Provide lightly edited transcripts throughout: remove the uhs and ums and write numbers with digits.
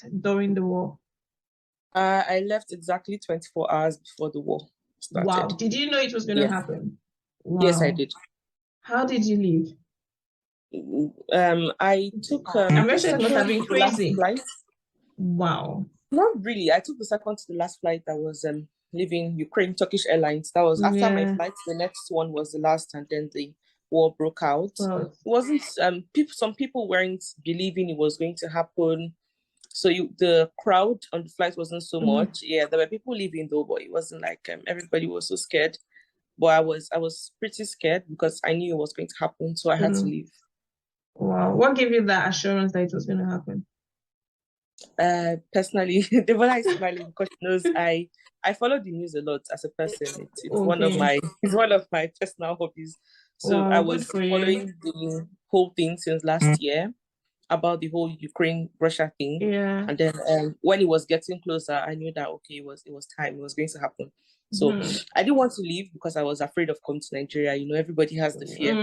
left during the war? I left exactly 24 hours before the war started. Wow. Did you know it was going to happen? Wow. Yes, I did. How did you leave? I took I'm very sure the it must have been crazy. flight. Wow. Not really. I took the second to the last flight that was leaving Ukraine, Turkish Airlines. That was after my flight. The next one was the last, and then the war broke out. It wasn't some people weren't believing it was going to happen. So the crowd on the flight wasn't so much. Yeah, there were people leaving though, but it wasn't like everybody was so scared. But I was pretty scared because I knew it was going to happen, so I had to leave. Wow. What gave you that assurance that it was going to happen? Personally, the one I smiling because she knows I follow the news a lot as a person. It's one of my personal hobbies. So I was following the whole thing since last year about the whole Ukraine-Russia thing. Yeah. And then when it was getting closer, I knew that it was time. It was going to happen. So I didn't want to leave because I was afraid of coming to Nigeria. You know, everybody has the fear.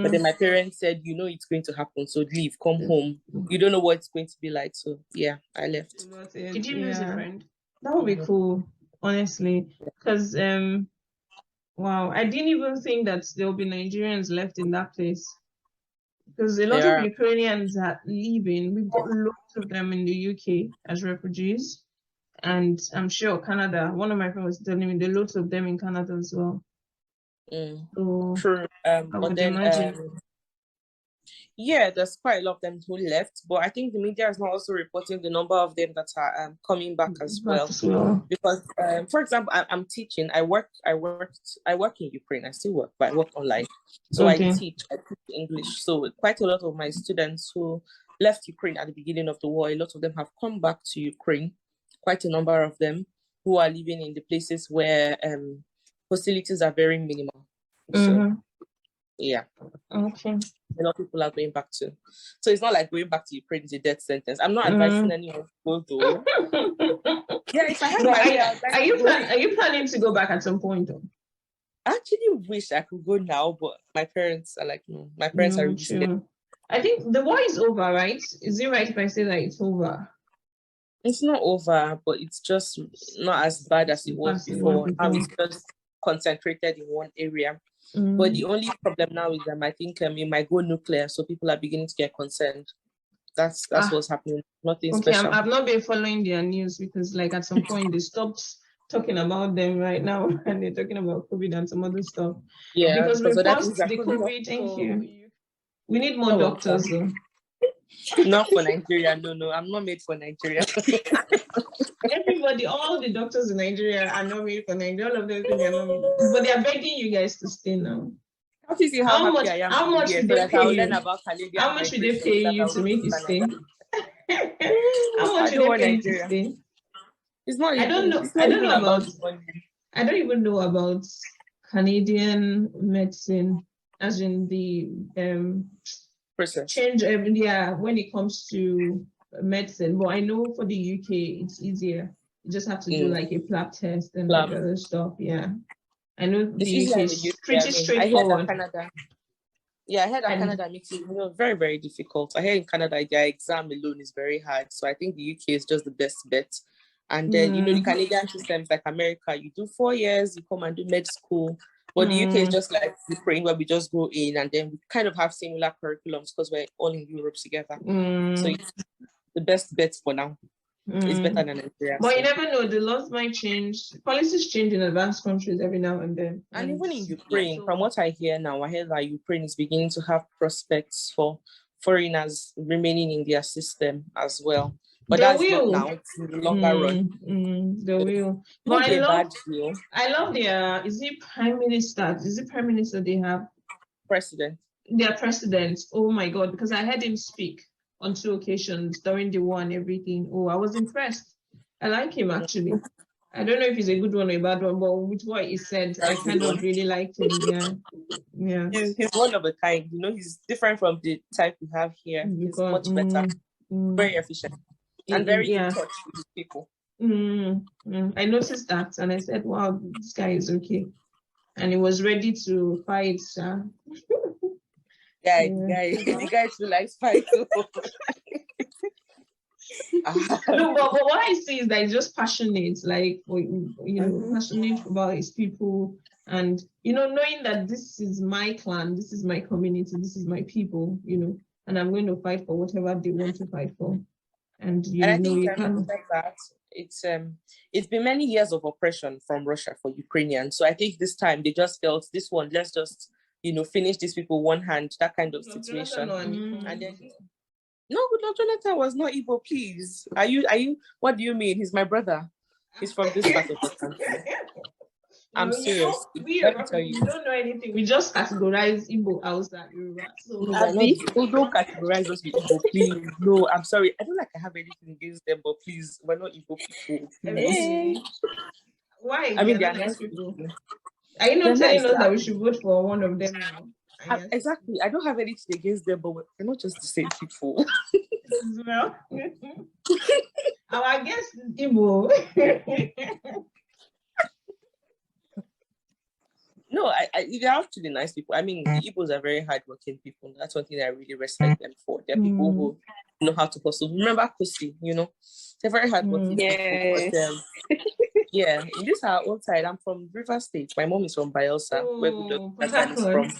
But then my parents said, you know, it's going to happen. So leave, come home. You don't know what it's going to be like. So yeah, I left. Did you lose a friend? That would be cool, honestly. Because, wow, I didn't even think that there will be Nigerians left in that place. Because a lot of Ukrainians are leaving. We've got lots of them in the UK as refugees. And I'm sure Canada, one of my friends was telling me there are lots of them in Canada as well. So, true. But then, there's quite a lot of them who left. But I think the media is not also reporting the number of them that are coming back as well. Because, for example, I'm teaching. I work in Ukraine. I still work, but I work online. So I teach English. So quite a lot of my students who left Ukraine at the beginning of the war, a lot of them have come back to Ukraine. Quite a number of them who are living in the places where facilities are very minimal. So, yeah. Okay. A lot of people are going back to. So it's not like going back to Ukraine is a death sentence. I'm not advising anyone to go though. Yeah, if I had my way, are you planning to go back at some point though? I actually wish I could go now, but my parents are like, no. My parents are really scared. I think the war is over, right? Is it right if I say that it's over? It's not over, but it's just not as bad as it was before. Now it's just concentrated in one area. But the only problem now is that I think it might go nuclear, so people are beginning to get concerned. That's what's happening. Nothing special. I've not been following their news because, like, at some point they stopped talking about them right now, and they're talking about COVID and some other stuff. Yeah, because we passed the COVID. Thank you. We need more doctors, though. Not for Nigeria. No, I'm not made for Nigeria. Everybody, all the doctors in Nigeria are not made for Nigeria. All of them are not made, but they are begging you guys to stay now. How much would they pay you? How much would they pay you to make you stay? How much would they pay you to stay? It's not. I don't know. I don't even know about Canadian medicine, as in the change. When it comes to medicine, but I know for the UK it's easier. You just have to do like a PLAB test and like other stuff. Yeah, I know the UK is pretty straightforward. I heard that Canada makes it very, very difficult. I heard in Canada their exam alone is very hard, so I think the UK is just the best bet. And then the Canadian system is like America. You do 4 years, you come and do med school. But the UK is just like Ukraine, where we just go in and then we kind of have similar curriculums because we're all in Europe together. So it's the best bet for now. It's better than Nigeria. But you never know, the laws might change. Policies change in advanced countries every now and then. And even in Ukraine, from what I hear now, I hear that Ukraine is beginning to have prospects for foreigners remaining in their system as well. But that's not now. It's in the longer run. They will. But I love their, is it prime minister? Is it prime minister they have? President. Their president. Oh my God, because I heard him speak on 2 occasions during the war and everything. Oh, I was impressed. I like him actually. I don't know if he's a good one or a bad one, but with what he said, I kind of really liked him. Yeah. He's one of a kind. He's different from the type we have here. He's much better. Very efficient. And very in touch with people. I noticed that and I said, wow, this guy is okay. And he was ready to fight. The guy still likes fight. No, but what I see is that he's just passionate, like, passionate about his people. And, knowing that this is my clan, this is my community, this is my people, and I'm going to fight for whatever they want to fight for. And I think that it's been many years of oppression from Russia for Ukrainians. So I think this time they just felt this one, let's just, finish these people one hand, that kind of situation. And then no, Goodluck Jonathan was not Igbo, please. Are you what do you mean? He's my brother. He's from this part of the country. I'm serious. We don't know anything. We just categorize Igbo outside Yoruba. So don't categorize us with Igbo, please. No, I'm sorry. I don't like I have anything against them, but please, we're not Igbo people. Why? I mean, they're nice people. Are you not telling us that we should vote for one of them now? Exactly. I don't have anything against them, but we're not just the same people. Well, our guest is Igbo. No, they're actually nice people. I mean, the Igbos are very hardworking people. That's one thing I really respect them for. They're people who know how to hustle. Remember Kusi, they're very hardworking people. But, yeah, in this our old side, I'm from River State. My mom is from Bayelsa, where Goodluck is from.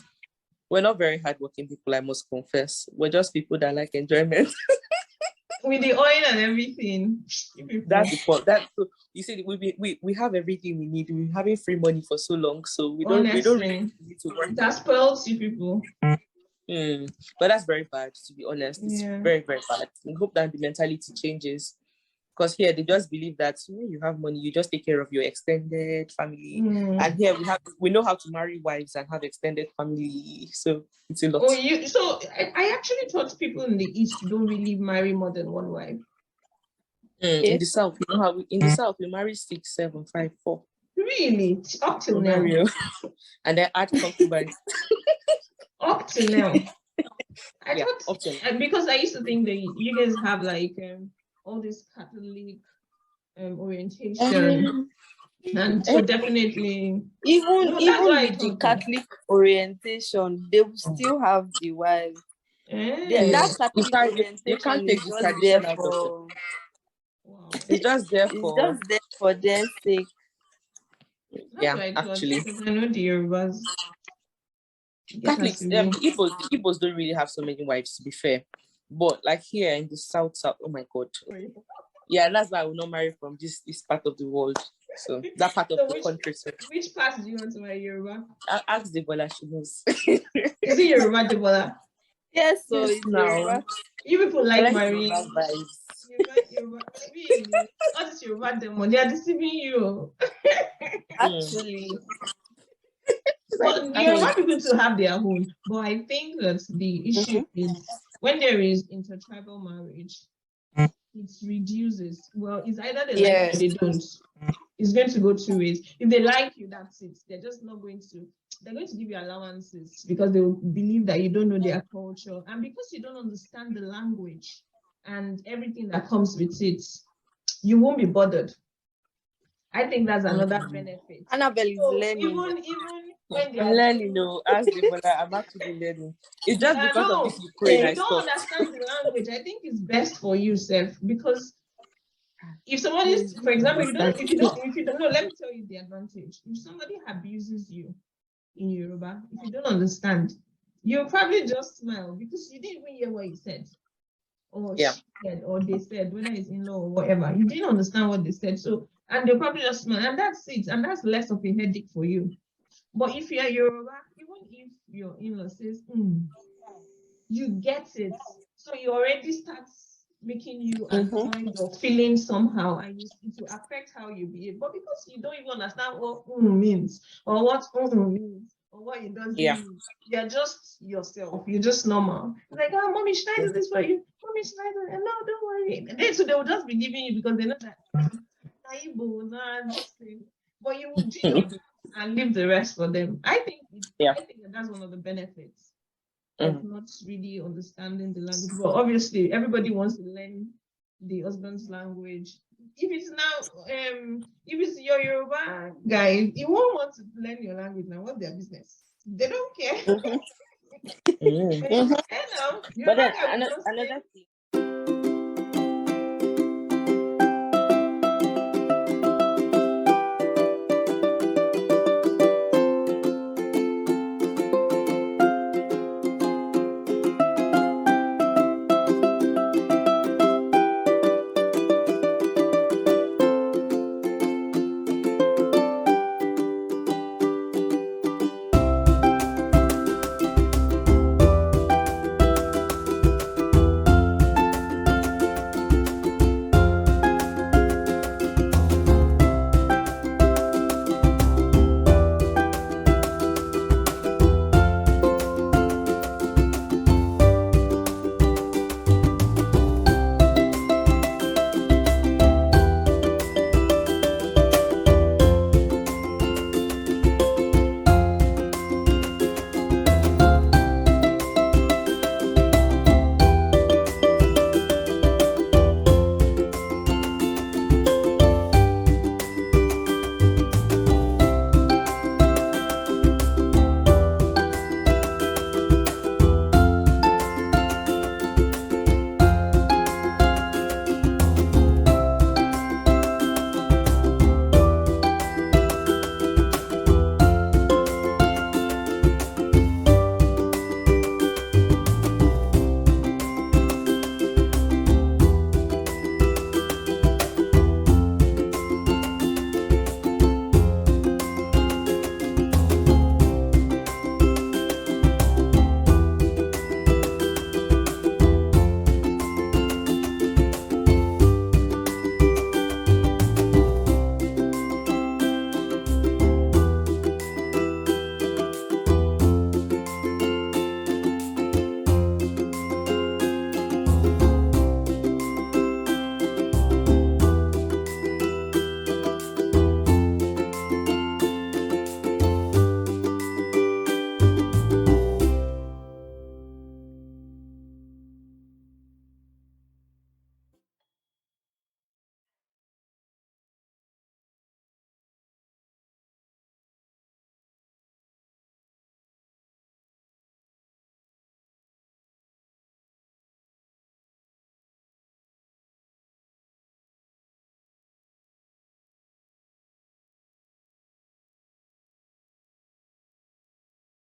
We're not very hardworking people, I must confess. We're just people that like enjoyment. With the oil and everything. That's the point. You see, we have everything we need. We've been having free money for so long, so we don't really need to work. That spoils you people. But that's very bad, to be honest. It's very, very bad. We hope that the mentality changes. Because here they just believe that when you have money, you just take care of your extended family. And here we know how to marry wives and have extended family. So it's a lot. So I actually thought people in the East don't really marry more than one wife. In the South, we marry 6, 7, 5, 4. Really? Up till now. And then add concubines. Up till now. Because I used to think that you guys have like all this Catholic orientation, and so definitely even with the Catholic orientation, they will still have the wife. That Catholic orientation is just there for. It's just there for their sake. Actually. I know the Yorubas. Catholics, the Igbos don't really have so many wives, to be fair. But like here in the south, oh my God. Yeah, that's why I will not marry from this part of the world. So that part of the country. So. Which part do you want to marry, Yoruba? Ask Debola, she knows. Is it Yoruba, Debola? Yes, so it's Yoruba. You people like marrying. Yoruba. Really? All this Yoruba demo, they are deceiving you. Actually. Well, you want people to have their own, but I think that the issue is when there is intertribal marriage, it reduces. Well, it's either they like you or they don't. It's going to go 2 ways. If they like you, that's it. They're just not going to. They're going to give you allowances because they will believe that you don't know their culture, and because you don't understand the language and everything that comes with it, you won't be bothered. I think that's another benefit. Annabelle is learning. Even when I'm learning, as I'm actually learning. It's just because of this Ukraine. You don't understand the language. I think it's best for you, Seth, because if somebody is, for example, if you don't know, let me tell you the advantage. If somebody abuses you in Yoruba, if you don't understand, you'll probably just smile because you didn't even hear what he said. Or she said, or they said, whether it's in law or whatever. You didn't understand what they said. So, and they'll probably just smile, and that's it. And that's less of a headache for you. But if you're Yoruba, even if your in-law says, you get it. So you already start making you annoyed or feeling somehow, and it will affect how you behave. But because you don't even understand what means, or what means, or what it doesn't mean, you're just yourself. You're just normal. It's like, mommy, should I do this for you? Mommy, should I do it? No, don't worry. And then, so they will just be giving you because they know that but you will do and leave the rest for them. I think that's one of the benefits of not really understanding the language. But obviously, everybody wants to learn the husband's language. If it's now, if it's your Yoruba guy, you won't want to learn your language now. What's their business? They don't care. But then another thing.